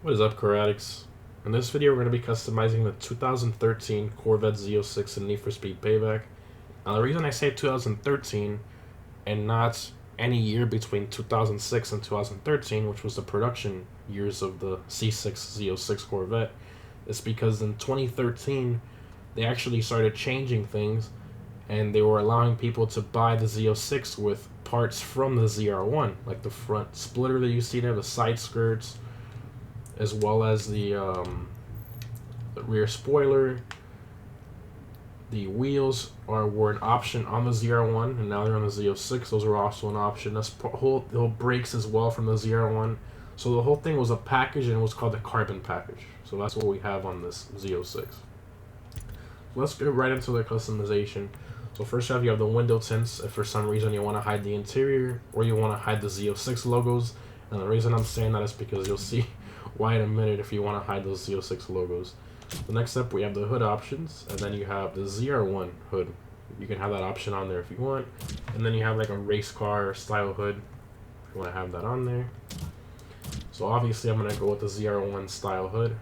What is up, Karatics? In this video, we're going to be customizing the 2013 Corvette Z06 in Need for Speed Payback. Now, the reason I say 2013 and not any year between 2006 and 2013, which was the production years of the C6 Z06 Corvette, is because in 2013, they actually started changing things and they were allowing people to buy the Z06 with parts from the ZR1, like the front splitter that you see there, the side skirts, as well as the rear spoiler. The wheels were an option on the ZR1, and now they're on the Z06. Those are also an option. The whole brakes as well from the ZR1. So the whole thing was a package, and it was called the carbon package. So that's what we have on this Z06. So let's get right into the customization. So first off, you have the window tints. If for some reason you want to hide the interior or you want to hide the Z06 logos, and the reason I'm saying that is because you'll see why in a minute if you want to hide those Z06 logos. The next up, we have the hood options, and then you have the ZR1 hood. You can have that option on there if you want, and then you have like a race car style hood if you want to have that on there. So obviously I'm going to go with the ZR1 style hood.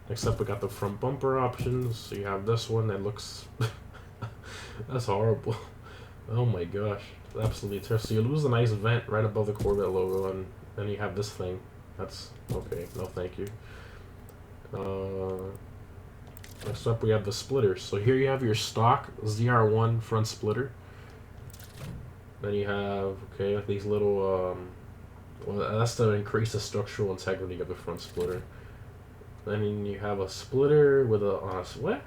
Next up, we got the front bumper options. So you have this one that looks that's horrible. Oh my gosh, absolutely terrible. So you lose a nice vent right above the Corvette logo, and then you have this thing. That's okay. No, thank you. Next up, we have the splitters. So here you have your stock ZR1 front splitter. Then you have like these little well, that's to increase the structural integrity of the front splitter. Then you have a splitter with a what?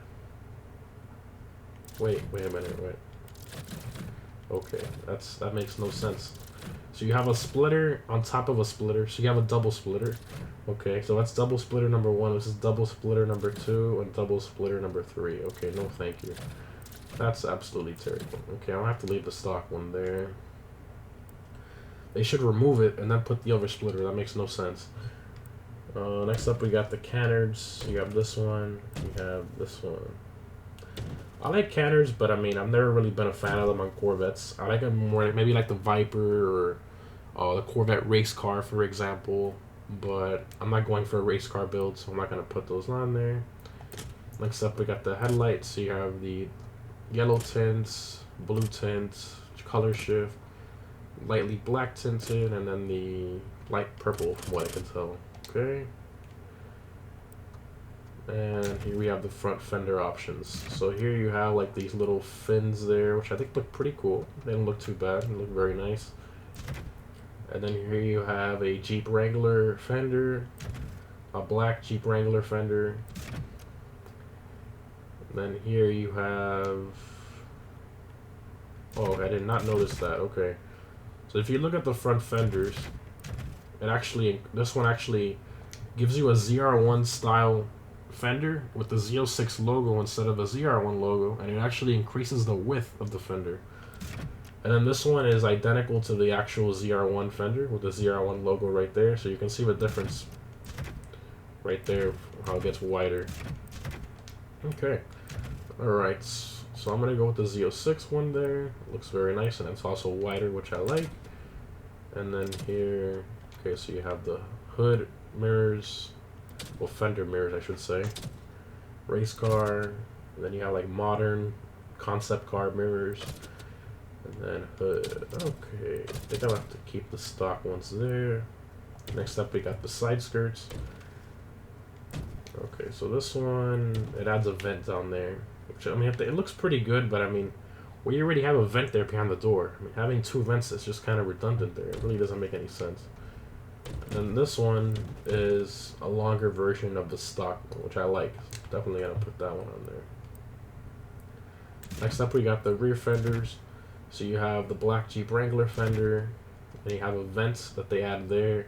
Wait a minute. Wait. Okay, that makes no sense. So you have a splitter on top of a splitter. So you have a double splitter. Okay, so that's double splitter number 1. This is double splitter number 2 and double splitter number 3. Okay, no thank you. That's absolutely terrible. Okay, I'll have to leave the stock one there. They should remove it and then put the other splitter. That makes no sense. Next up, we got the Canards. You have this one. You have this one. I like Canards, but I mean, I've never really been a fan of them on Corvettes. I like them more, maybe like the Viper or the Corvette race car, for example. But I'm not going for a race car build, so I'm not going to put those on there. Next up, we got the headlights. So you have the yellow tints, blue tints, color shift, lightly black tinted, and then the light purple, from what I can tell. Okay. And here we have the front fender options. So here you have like these little fins there, which I think look pretty cool. They don't look too bad. They look very nice. And then here you have a Jeep Wrangler fender, a black Jeep Wrangler fender. And then here you have... Oh, I did not notice that. Okay. So if you look at the front fenders, this one actually gives you a ZR1 style fender with the Z06 logo instead of a ZR1 logo, and it actually increases the width of the fender. And then this one is identical to the actual ZR1 fender with the ZR1 logo right there, so you can see the difference right there, how it gets wider. Okay, alright, so I'm going to go with the Z06 one there. It looks very nice, and it's also wider, which I like. And then here, okay, so you have the hood mirrors, well, fender mirrors, I should say. Race car, and then you have like modern concept car mirrors. And then hood. Okay, I think I'll have to keep the stock ones there. Next up, we got the side skirts. Okay, so this one, it adds a vent down there. Which, I mean, it looks pretty good, but I mean, we already have a vent there behind the door. I mean, having 2 vents is just kind of redundant there. It really doesn't make any sense. And this one is a longer version of the stock one, which I like. Definitely gotta put that one on there. Next up, we got the rear fenders. So you have the black Jeep Wrangler fender, and you have a vent that they add there.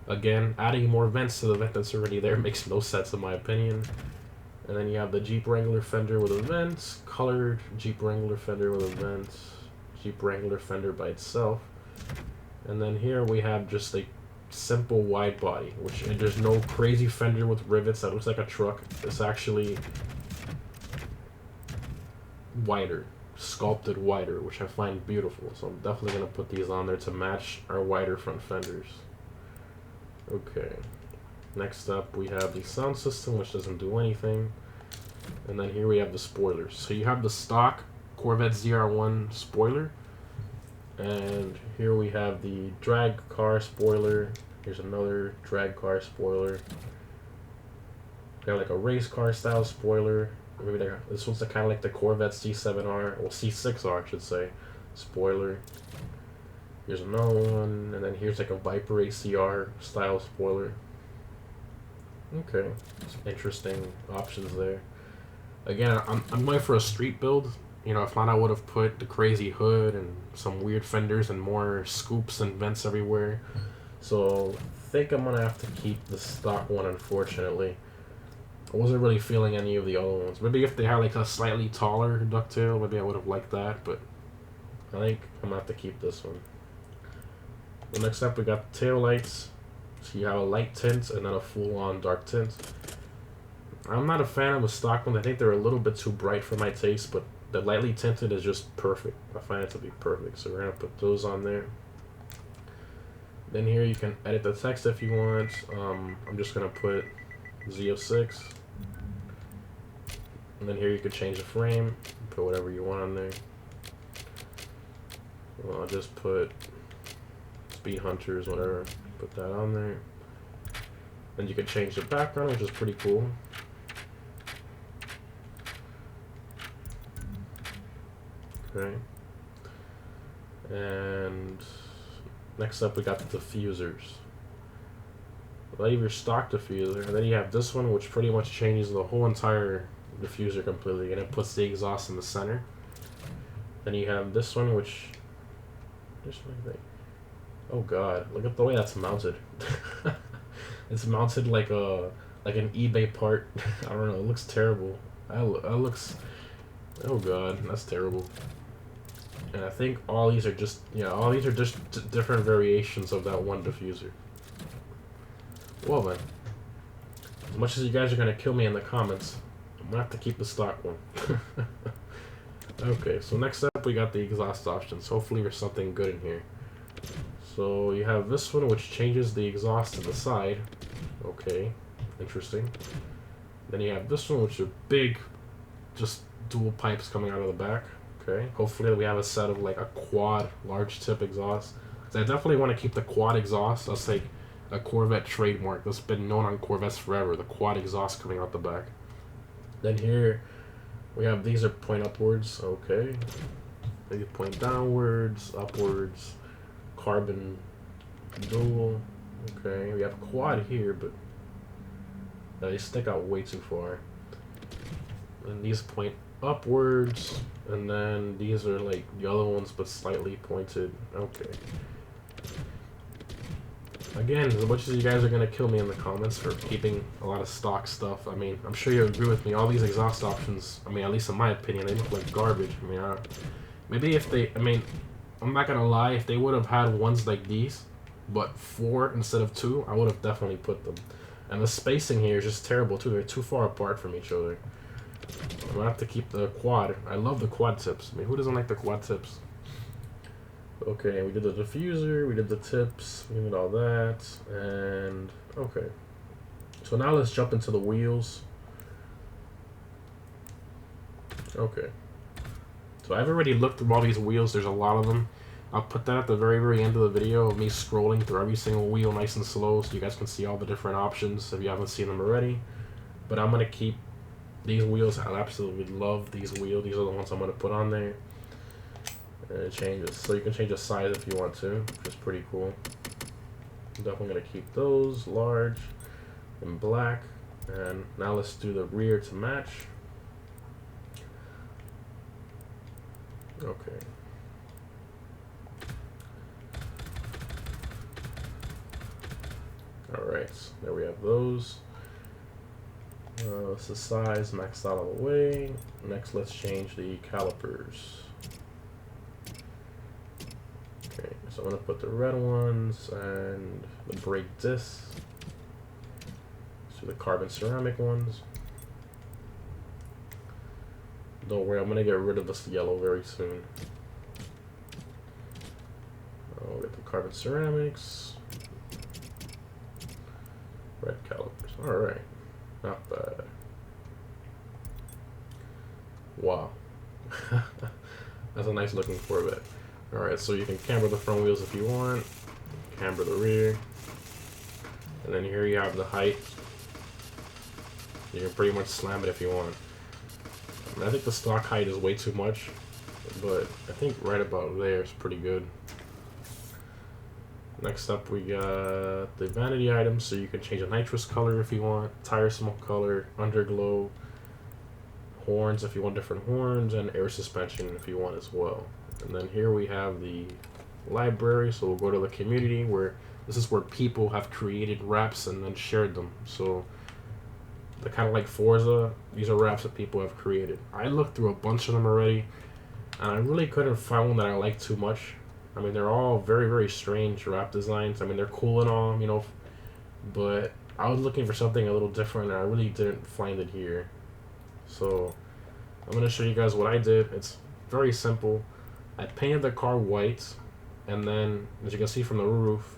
Again, adding more vents to the vent that's already there makes no sense in my opinion. And then you have the Jeep Wrangler fender with a vent, colored Jeep Wrangler fender with a vent, Jeep Wrangler fender by itself. And then here we have just a simple wide body, and there's no crazy fender with rivets that looks like a truck. It's actually wider, sculpted wider, which I find beautiful. So I'm definitely going to put these on there to match our wider front fenders. Okay. Next up, we have the sound system, which doesn't do anything. And then here we have the spoilers. So you have the stock Corvette ZR1 spoiler. And here we have the drag car spoiler. Here's another drag car spoiler. We have like a race car style spoiler. Maybe this one's kind of like the Corvette C7R, or C6R, I should say, spoiler. Here's another one, and then here's like a Viper ACR style spoiler. Okay, some interesting options there. Again, I'm going for a street build. You know, if not, I would have put the crazy hood and some weird fenders and more scoops and vents everywhere. So I think I'm gonna have to keep the stock one, unfortunately. I wasn't really feeling any of the other ones. Maybe if they had like a slightly taller ducktail, maybe I would have liked that, but I think I'm gonna have to keep this one. Well, next up we got the tail lights. So you have a light tint and then a full-on dark tint. I'm not a fan of the stock ones. I think they're a little bit too bright for my taste, but the lightly tinted is just perfect. I find it to be perfect, so we're gonna put those on there. Then here you can edit the text if you want. I'm just gonna put Z06. And then here you can change the frame, put whatever you want on there. Well, I'll just put Speed Hunters, whatever, put that on there. Then you can change the background, which is pretty cool. Okay. And next up we got the diffusers. Well, you have your stock diffuser, and then you have this one, which pretty much changes the whole entire diffuser completely, and it puts the exhaust in the center. Then you have this one, which just like that. Oh god, look at the way that's mounted. It's mounted like an eBay part. I don't know, it looks terrible. That looks, oh god, that's terrible. And I think all these are just, all these are just different variations of that one diffuser. Well then, as much as you guys are gonna kill me in the comments, I'm gonna have to keep the stock one. Okay, so next up we got the exhaust options. Hopefully there's something good in here. So you have this one, which changes the exhaust to the side. Okay, interesting. Then you have this one, which are big, just dual pipes coming out of the back. Okay, hopefully we have a set of like a quad large tip exhaust. So I definitely want to keep the quad exhaust. That's like a Corvette trademark that's been known on Corvettes forever, the quad exhaust coming out the back. Then here we have, these are point upwards. Okay, they point downwards, upwards, carbon dual. Okay, we have quad here, but they stick out way too far. And these point upwards, and then these are like the other ones but slightly pointed. Okay. Again, as much as you guys are gonna kill me in the comments for keeping a lot of stock stuff, I mean, I'm sure you agree with me. All these exhaust options, I mean, at least in my opinion, they look like garbage. I mean, maybe if they, I mean, I'm not gonna lie, if they would have had ones like these, but 4 instead of 2, I would have definitely put them. And the spacing here is just terrible too. They're too far apart from each other. I'm gonna have to keep the quad. I love the quad tips. I mean, who doesn't like the quad tips? Okay, we did the diffuser, we did the tips, we did all that, and okay. So now let's jump into the wheels. Okay. So I've already looked through all these wheels, there's a lot of them. I'll put that at the very, very end of the video of me scrolling through every single wheel nice and slow so you guys can see all the different options if you haven't seen them already. But I'm going to keep these wheels. I absolutely love these wheels. These are the ones I'm going to put on there. And it changes. So you can change the size if you want to, which is pretty cool. I'm definitely going to keep those large and black. And now let's do the rear to match. Okay. Alright, there we have those. This is size maxed out all the way. Next, let's change the calipers. Okay, so I'm going to put the red ones and the brake discs. So the carbon ceramic ones. Don't worry, I'm going to get rid of this yellow very soon. I'll get the carbon ceramics. Red calipers. Alright. Not bad. Wow. That's a nice looking Corvette. Alright, so you can camber the front wheels if you want. Camber the rear. And then here you have the height. You can pretty much slam it if you want. I mean, I think the stock height is way too much, but I think right about there is pretty good. Next up we got the Vanity Items, so you can change the nitrous color if you want, tire smoke color, underglow, horns if you want different horns, and air suspension if you want as well. And then here we have the library, so we'll go to the community where this is where people have created wraps and then shared them. So they're kind of like Forza. These are wraps that people have created. I looked through a bunch of them already, and I really couldn't find one that I liked too much. I mean, they're all very, very strange wrap designs. I mean, they're cool and all, you know, but I was looking for something a little different, and I really didn't find it here. So I'm going to show you guys what I did. It's very simple. I painted the car white, and then, as you can see from the roof,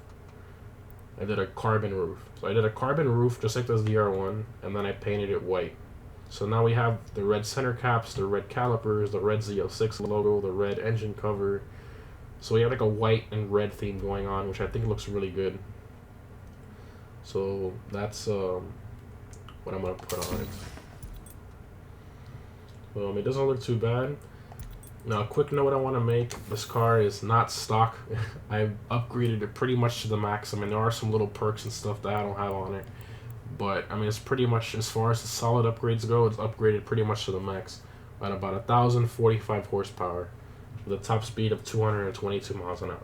I did a carbon roof. So I did a carbon roof just like this DR1, and then I painted it white. So now we have the red center caps, the red calipers, the red Z06 logo, the red engine cover. So we have like a white and red theme going on, which I think looks really good. So that's what I'm going to put on it. It doesn't look too bad. Now, a quick note I want to make, this car is not stock. I've upgraded it pretty much to the max. I mean, there are some little perks and stuff that I don't have on it. But, I mean, it's pretty much, as far as the solid upgrades go, it's upgraded pretty much to the max. At about 1,045 horsepower. With a top speed of 222 miles an hour.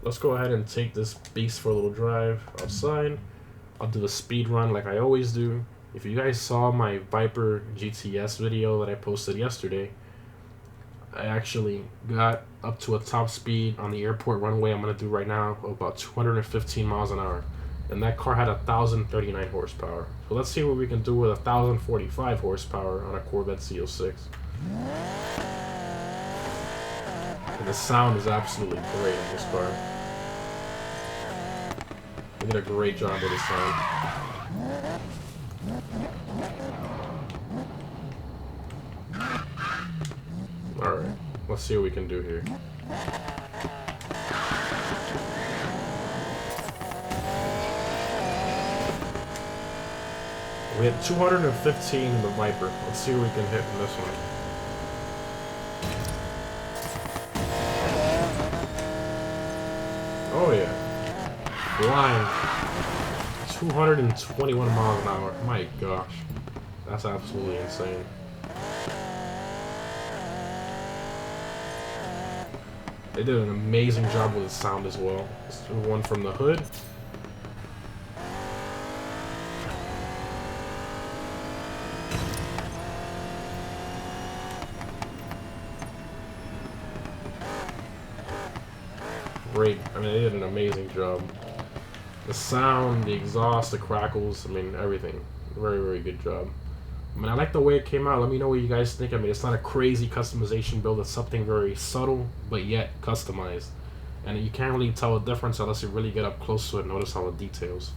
Let's go ahead and take this beast for a little drive outside. I'll do a speed run like I always do. If you guys saw my Viper GTS video that I posted yesterday, I actually got up to a top speed on the airport runway I'm going to do right now of about 215 miles an hour. And that car had 1,039 horsepower. So let's see what we can do with 1,045 horsepower on a Corvette Z06. And the sound is absolutely great in this car. They did a great job with the sound. Alright, let's see what we can do here. We had 215 in the Viper. Let's see what we can hit in this one. Oh yeah. Flying. 221 miles an hour. My gosh. That's absolutely insane. They did an amazing job with the sound as well. Let's do one from the hood. Great. I mean, they did an amazing job. The sound, the exhaust, the crackles, I mean, everything. Very, very good job. I mean, I like the way it came out. Let me know what you guys think. I mean, it's not a crazy customization build. It's something very subtle, but yet customized. And you can't really tell a difference unless you really get up close to it and notice all the details.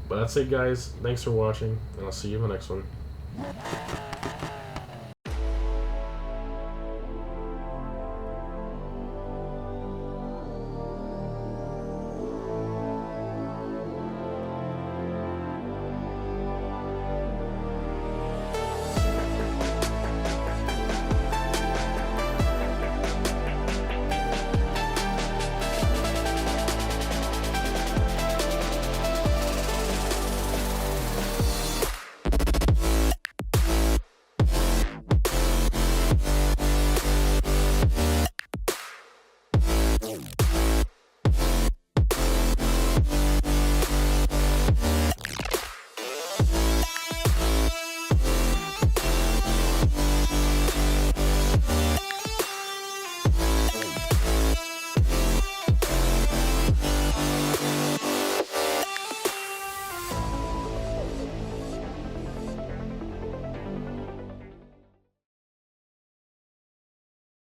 But that's it, guys. Thanks for watching, and I'll see you in the next one.